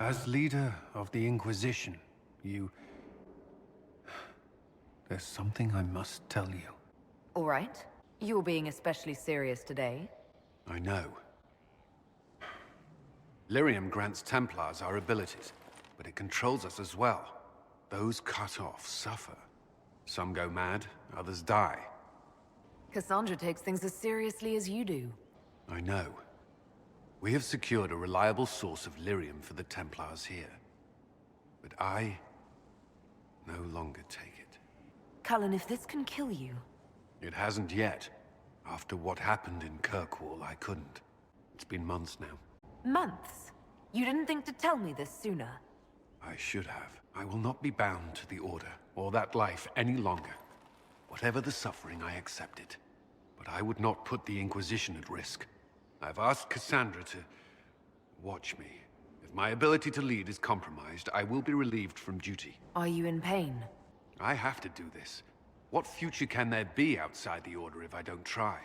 As leader of the Inquisition, There's something I must tell you. All right. You're being especially serious today. I know. Lyrium grants Templars our abilities, but it controls us as well. Those cut off suffer. Some go mad, others die. Cassandra takes things as seriously as you do. I know. We have secured a reliable source of lyrium for the Templars here. But I no longer take it. Cullen, if this can kill you... It hasn't yet. After what happened in Kirkwall, I couldn't. It's been months now. Months? You didn't think to tell me this sooner? I should have. I will not be bound to the Order, or that life any longer. Whatever the suffering, I accept it. But I would not put the Inquisition at risk. I've asked Cassandra to watch me. If my ability to lead is compromised, I will be relieved from duty. Are you in pain? I have to do this. What future can there be outside the Order if I don't try?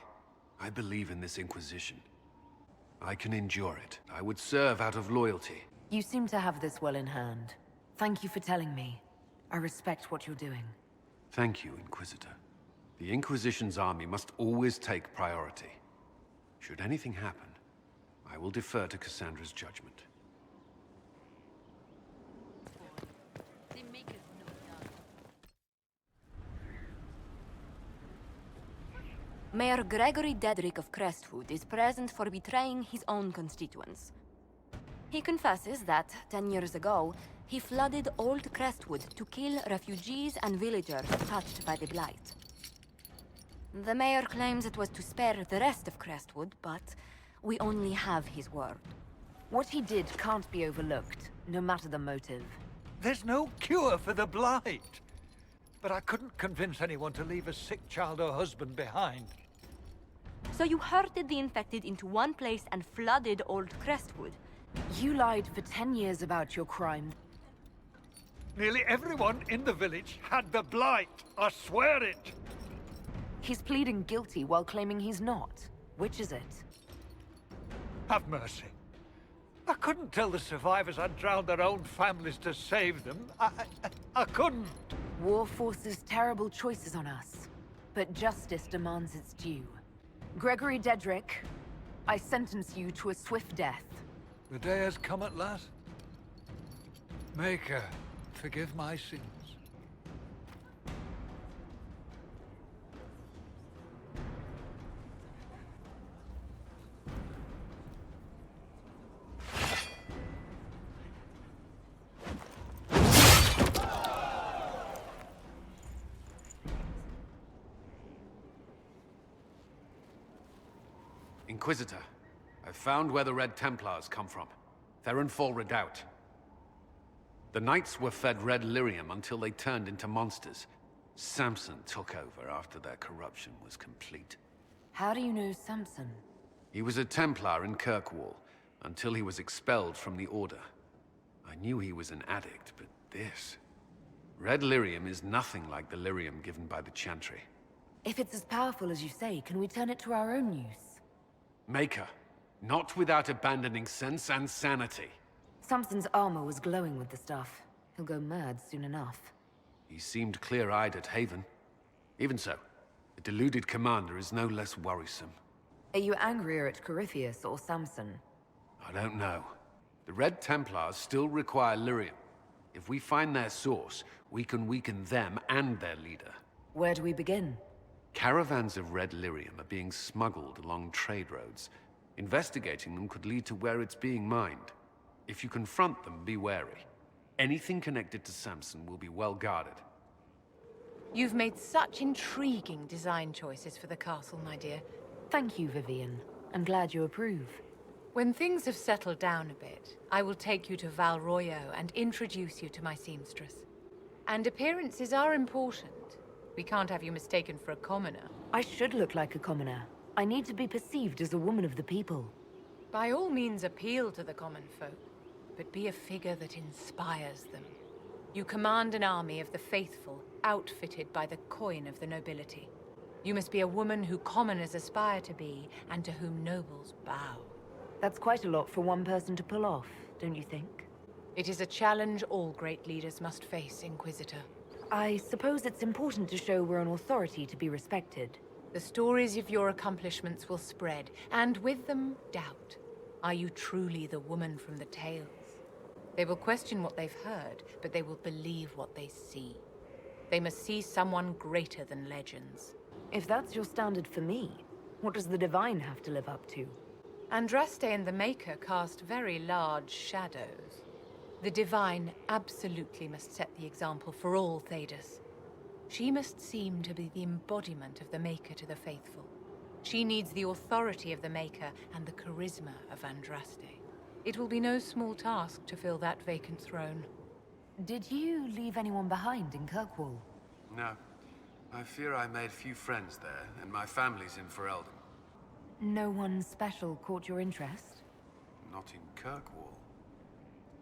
I believe in this Inquisition. I can endure it. I would serve out of loyalty. You seem to have this well in hand. Thank you for telling me. I respect what you're doing. Thank you, Inquisitor. The Inquisition's army must always take priority. Should anything happen, I will defer to Cassandra's judgment. Mayor Gregory Dedrick of Crestwood is present for betraying his own constituents. He confesses that, 10 years ago, he flooded Old Crestwood to kill refugees and villagers touched by the Blight. The mayor claims it was to spare the rest of Crestwood, but we only have his word. What he did can't be overlooked, no matter the motive. There's no cure for the Blight. But I couldn't convince anyone to leave a sick child or husband behind. So you herded the infected into one place and flooded Old Crestwood. You lied for 10 years about your crime. Nearly everyone in the village had the Blight. I swear it. He's pleading guilty while claiming he's not. Which is it? Have mercy. I couldn't tell the survivors I'd drowned their own families to save them. I couldn't. War forces terrible choices on us, but justice demands its due. Gregory Dedrick, I sentence you to a swift death. The day has come at last. Maker, forgive my sins. Inquisitor, I've found where the Red Templars come from. Therenfall Redoubt. The Knights were fed red lyrium until they turned into monsters. Samson took over after their corruption was complete. How do you know Samson? He was a Templar in Kirkwall, until he was expelled from the Order. I knew he was an addict, but this... Red lyrium is nothing like the lyrium given by the Chantry. If it's as powerful as you say, can we turn it to our own use? Maker, not without abandoning sense and sanity. Samson's armor was glowing with the stuff. He'll go mad soon enough. He seemed clear-eyed at Haven. Even so, the deluded commander is no less worrisome. Are you angrier at Corypheus or Samson? I don't know. The Red Templars still require lyrium. If we find their source, we can weaken them and their leader. Where do we begin? Caravans of red lyrium are being smuggled along trade roads. Investigating them could lead to where it's being mined. If you confront them, be wary. Anything connected to Samson will be well guarded. You've made such intriguing design choices for the castle, my dear. Thank you, Vivian. I'm glad you approve. When things have settled down a bit, I will take you to Valroyo and introduce you to my seamstress. And appearances are important. We can't have you mistaken for a commoner. I should look like a commoner. I need to be perceived as a woman of the people. By all means appeal to the common folk, but be a figure that inspires them. You command an army of the faithful, outfitted by the coin of the nobility. You must be a woman who commoners aspire to be, and to whom nobles bow. That's quite a lot for one person to pull off, don't you think? It is a challenge all great leaders must face, Inquisitor. I suppose it's important to show we're an authority to be respected. The stories of your accomplishments will spread, and with them, doubt. Are you truly the woman from the tales? They will question what they've heard, but they will believe what they see. They must see someone greater than legends. If that's your standard for me, what does the Divine have to live up to? Andraste and the Maker cast very large shadows. The Divine absolutely must set the example for all Thedas. She must seem to be the embodiment of the Maker to the faithful. She needs the authority of the Maker and the charisma of Andraste. It will be no small task to fill that vacant throne. Did you leave anyone behind in Kirkwall? No. I fear I made few friends there, and my family's in Ferelden. No one special caught your interest? Not in Kirkwall.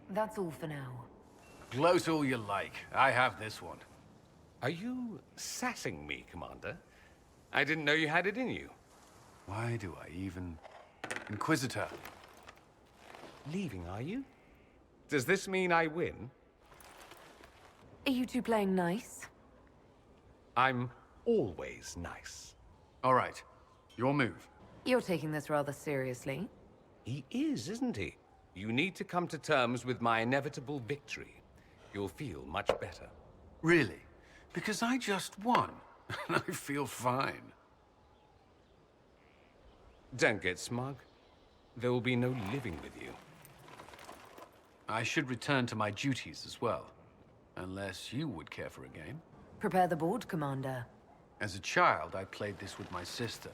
That's all for now. Gloat all you like. I have this one. Are you sassing me, Commander? I didn't know you had it in you. Why do I even... Inquisitor. Leaving, are you? Does this mean I win? Are you two playing nice? I'm always nice. All right. Your move. You're taking this rather seriously. He is, isn't he? You need to come to terms with my inevitable victory. You'll feel much better. Really? Because I just won. And I feel fine. Don't get smug. There will be no living with you. I should return to my duties as well. Unless you would care for a game. Prepare the board, Commander. As a child, I played this with my sister.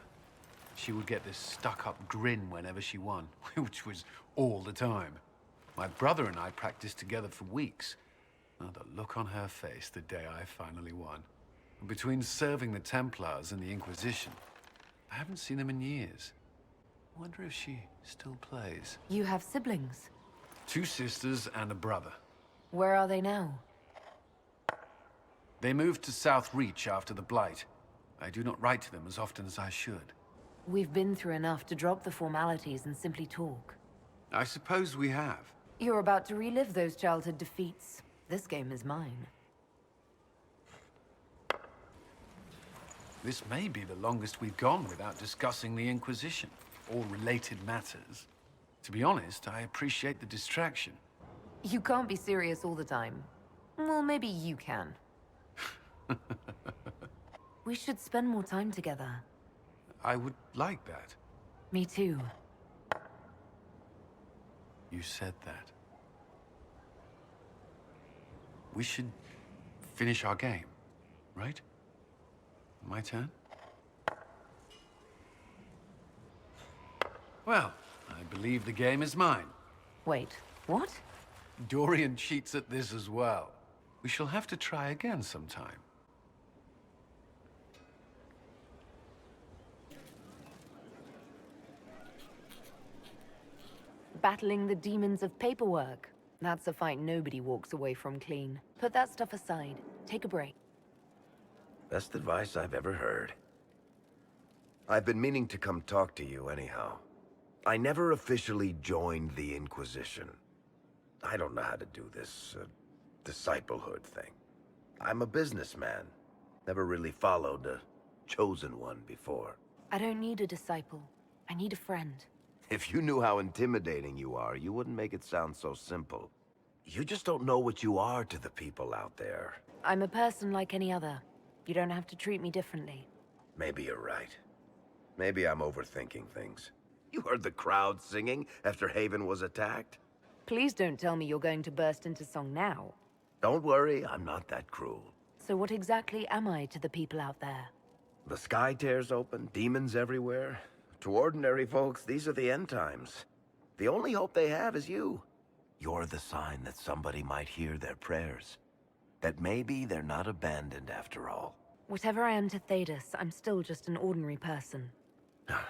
She would get this stuck-up grin whenever she won, which was all the time. My brother and I practiced together for weeks. Oh, the look on her face the day I finally won. Between serving the Templars and the Inquisition, I haven't seen them in years. I wonder if she still plays. You have siblings. 2 sisters and a brother. Where are they now? They moved to South Reach after the Blight. I do not write to them as often as I should. We've been through enough to drop the formalities and simply talk. I suppose we have. You're about to relive those childhood defeats. This game is mine. This may be the longest we've gone without discussing the Inquisition, or related matters. To be honest, I appreciate the distraction. You can't be serious all the time. Well, maybe you can. We should spend more time together. I would like that. Me too. You said that. We should finish our game, right? My turn? Well, I believe the game is mine. Wait, what? Dorian cheats at this as well. We shall have to try again sometime. Battling the demons of paperwork. That's a fight nobody walks away from clean. Put that stuff aside. Take a break. Best advice I've ever heard. I've been meaning to come talk to you anyhow. I never officially joined the Inquisition. I don't know how to do this, disciplehood thing. I'm a businessman. Never really followed a chosen one before. I don't need a disciple. I need a friend. If you knew how intimidating you are, you wouldn't make it sound so simple. You just don't know what you are to the people out there. I'm a person like any other. You don't have to treat me differently. Maybe you're right. Maybe I'm overthinking things. You heard the crowd singing after Haven was attacked? Please don't tell me you're going to burst into song now. Don't worry, I'm not that cruel. So what exactly am I to the people out there? The sky tears open, demons everywhere. To ordinary folks, these are the end times. The only hope they have is you. You're the sign that somebody might hear their prayers. That maybe they're not abandoned after all. Whatever I am to Thedas, I'm still just an ordinary person.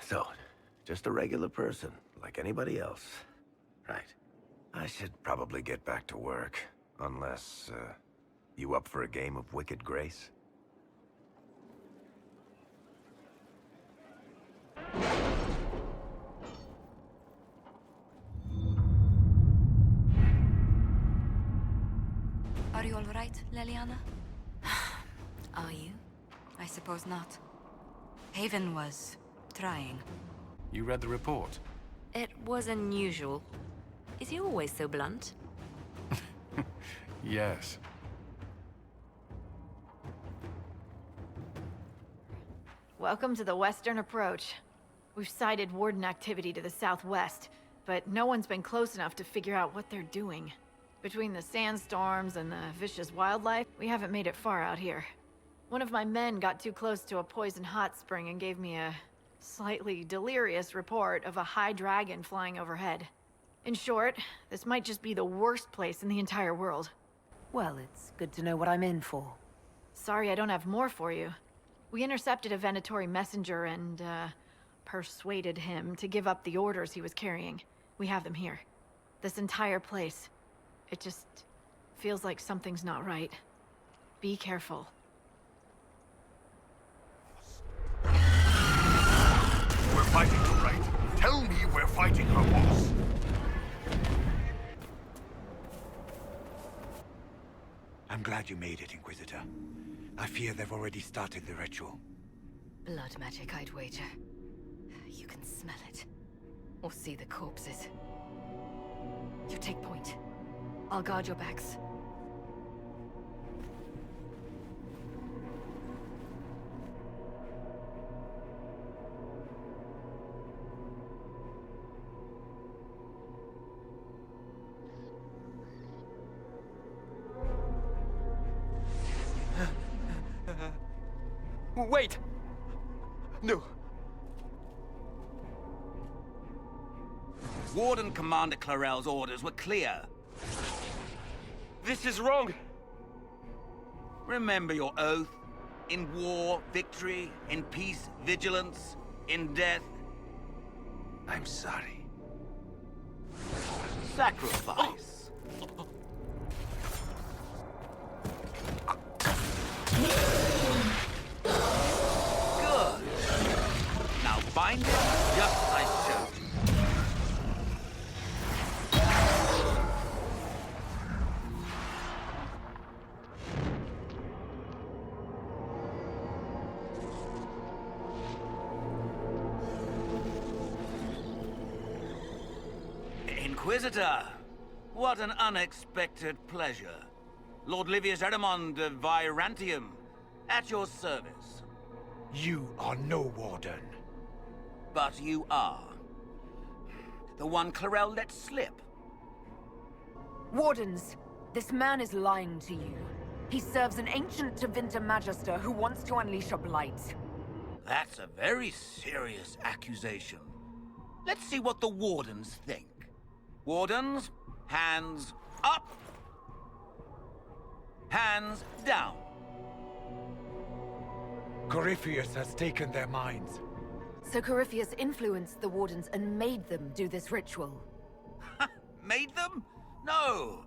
So, just a regular person, like anybody else. Right. I should probably get back to work. Unless, you up for a game of Wicked Grace? Are you all right, Leliana? Are you? I suppose not. Haven was trying. You read the report? It was unusual. Is he always so blunt? Yes. Welcome to the Western Approach. We've sighted Warden activity to the southwest, but no one's been close enough to figure out what they're doing. Between the sandstorms and the vicious wildlife, we haven't made it far out here. One of my men got too close to a poison hot spring and gave me a slightly delirious report of a high dragon flying overhead. In short, this might just be the worst place in the entire world. Well, it's good to know what I'm in for. Sorry I don't have more for you. We intercepted a Venatori messenger and, persuaded him to give up the orders he was carrying. We have them here. This entire place. It just feels like something's not right. Be careful. We're fighting her, right? Tell me we're fighting her, boss. I'm glad you made it, Inquisitor. I fear they've already started the ritual. Blood magic, I'd wager. You can smell it. Or see the corpses. You take point. I'll guard your backs. Wait! No. Warden Commander Clarel's orders were clear. This is wrong! Remember your oath. In war, victory. In peace, vigilance. In death, I'm sorry. sacrifice. Good. Now bind it just as I showed you. Inquisitor, what an unexpected pleasure. Lord Livius Erimond of Virantium, at your service. You are no warden. But you are. The one Clarel let slip. Wardens, this man is lying to you. He serves an ancient Tevinter Magister who wants to unleash a blight. That's a very serious accusation. Let's see what the Wardens think. Wardens, hands up. Hands down. Corypheus has taken their minds. So Corypheus influenced the Wardens and made them do this ritual. Made them? No.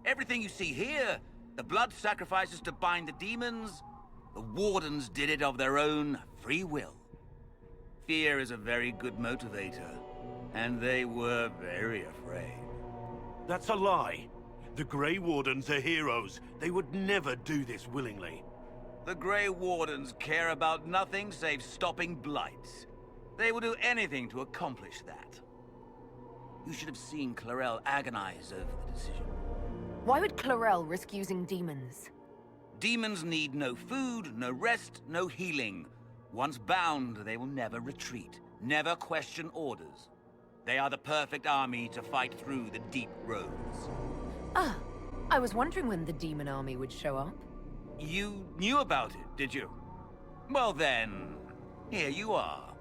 Everything you see here, the blood sacrifices to bind the demons, the Wardens did it of their own free will. Fear is a very good motivator, and they were very afraid. That's a lie. The Grey Wardens are heroes. They would never do this willingly. The Grey Wardens care about nothing save stopping blights. They will do anything to accomplish that. You should have seen Clarel agonize over the decision. Why would Clarel risk using demons? Demons need no food, no rest, no healing. Once bound, they will never retreat, never question orders. They are the perfect army to fight through the deep roads. Ah, I was wondering when the demon army would show up. You knew about it, did you? Well then, here you are.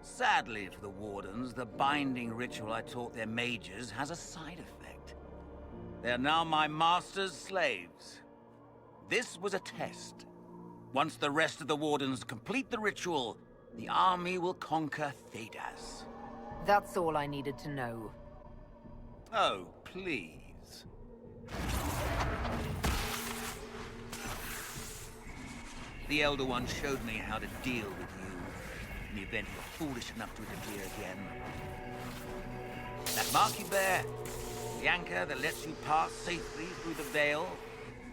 Sadly for the Wardens, the binding ritual I taught their mages has a side effect. They are now my master's slaves. This was a test. Once the rest of the Wardens complete the ritual, the army will conquer Thedas. That's all I needed to know. Oh, please. The Elder One showed me how to deal with you in the event you were foolish enough to interfere again. That mark you bear, the anchor that lets you pass safely through the veil,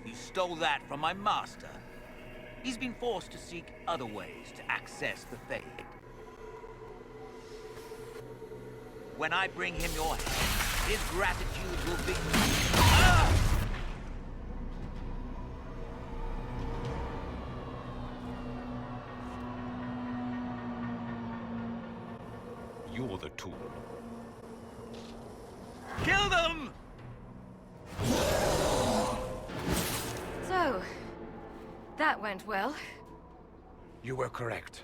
You stole that from my master. He's been forced to seek other ways to access the faith. When I bring him your head, his gratitude will be... Ah! You're the tool. Kill them! So, that went well. You were correct.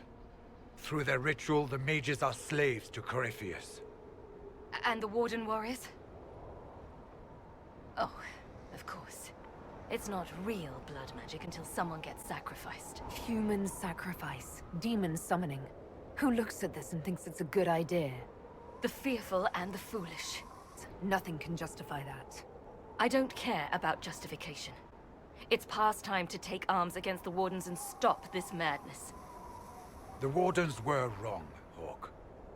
Through their ritual, the mages are slaves to Corypheus. And the Warden Warriors? Oh, of course. It's not real blood magic until someone gets sacrificed. Human sacrifice. Demon summoning. Who looks at this and thinks it's a good idea? The fearful and the foolish. Nothing can justify that. I don't care about justification. It's past time to take arms against the Wardens and stop this madness. The Wardens were wrong, Hawk.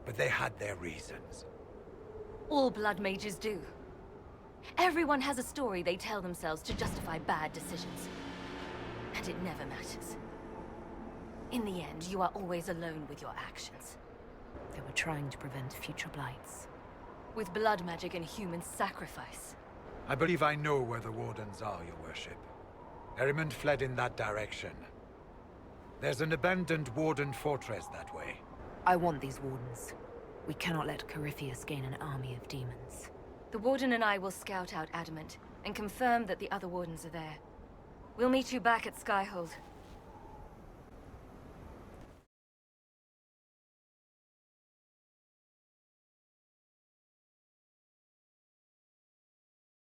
But they had their reasons. All blood mages do. Everyone has a story they tell themselves to justify bad decisions. And it never matters. In the end, you are always alone with your actions. They were trying to prevent future blights. With blood magic and human sacrifice. I believe I know where the Wardens are, Your Worship. Erimond fled in that direction. There's an abandoned Warden fortress that way. I want these Wardens. We cannot let Corypheus gain an army of demons. The Warden and I will scout out Adamant, and confirm that the other Wardens are there. We'll meet you back at Skyhold.